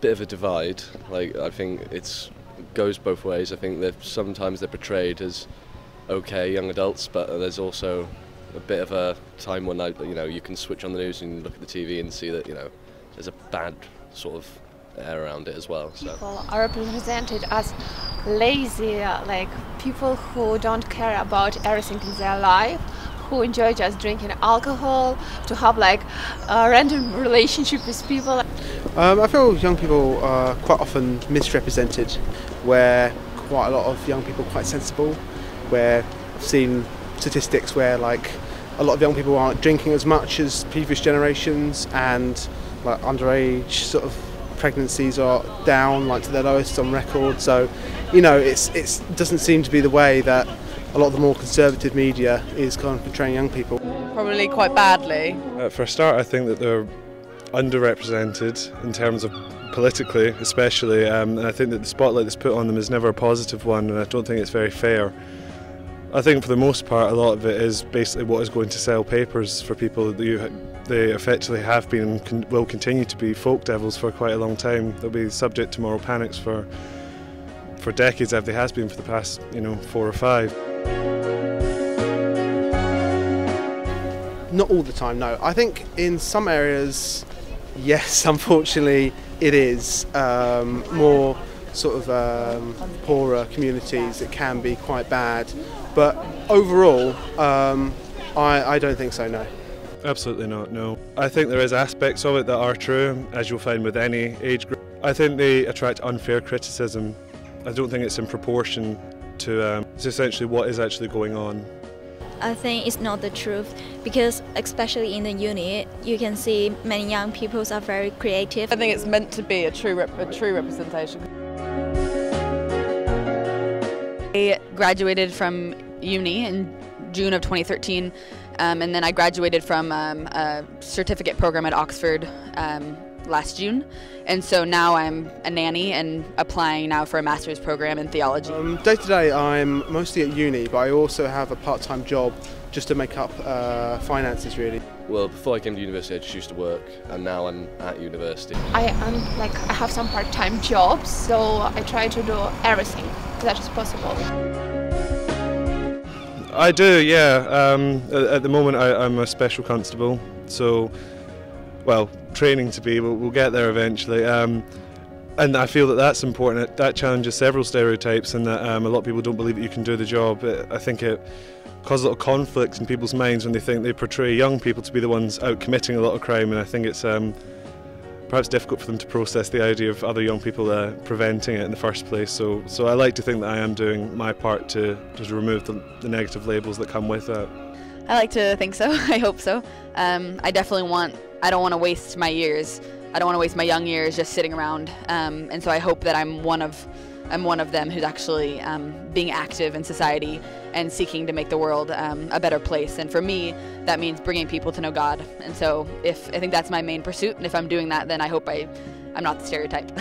bit of a divide. Like, I think it goes both ways. I think that sometimes they're portrayed as okay young adults, but there's also a bit of a time when you can switch on the news and look at the TV and see that there's a bad sort of air around it as well. So people are represented as lazy, like people who don't care about everything in their life, who enjoy just drinking alcohol, to have like a random relationship with people. I feel young people are quite often misrepresented, where quite a lot of young people are quite sensible, where I've seen statistics where like a lot of young people aren't drinking as much as previous generations, and like underage sort of pregnancies are down like to their lowest on record. So it doesn't seem to be the way that a lot of the more conservative media is kind of portraying young people. Probably quite badly. For a start, I think that they're underrepresented in terms of politically especially, and I think that the spotlight that's put on them is never a positive one, and I don't think it's very fair. I think for the most part a lot of it is basically what is going to sell papers for people. They effectively have been and will continue to be folk devils for quite a long time. They'll be subject to moral panics for decades, as they has been for the past 4 or 5. Not all the time, no. I think in some areas, yes, unfortunately it is. More sort of poorer communities, it can be quite bad. But overall, I don't think so, no. Absolutely not, no. I think there is aspects of it that are true, as you'll find with any age group. I think they attract unfair criticism. I don't think it's in proportion to essentially what is actually going on. I think it's not the truth, because especially in the uni, you can see many young people are very creative. I think it's meant to be a true representation. I graduated from uni in June of 2013, and then I graduated from a certificate program at Oxford last June, and so now I'm a nanny and applying now for a master's program in theology. Day to day I'm mostly at uni, but I also have a part-time job just to make up finances really. Well, before I came to university I just used to work, and now I'm at university. I have some part-time jobs, so I try to do everything that is possible. I do, yeah. At the moment I'm a special constable, so, well, training to be, we'll get there eventually. And I feel that that's important. That challenges several stereotypes, and that a lot of people don't believe that you can do the job. I think it causes a lot of conflict in people's minds when they think they portray young people to be the ones out committing a lot of crime, and I think it's perhaps difficult for them to process the idea of other young people preventing it in the first place. So I like to think that I am doing my part to remove the negative labels that come with that. I like to think so. I hope so. I don't want to waste my years. I don't want to waste my young years just sitting around, and so I hope that I'm one of them who's actually being active in society and seeking to make the world a better place. And for me, that means bringing people to know God. And so I think that's my main pursuit, and if I'm doing that, then I hope I'm not the stereotype.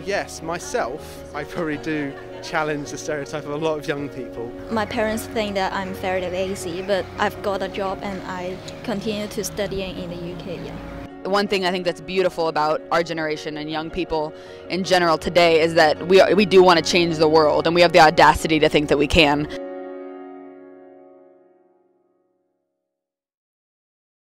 Yes, myself, I probably do challenge the stereotype of a lot of young people. My parents think that I'm very lazy, but I've got a job and I continue to studying in the UK. Yeah. One thing I think that's beautiful about our generation and young people in general today is that we do want to change the world, and we have the audacity to think that we can.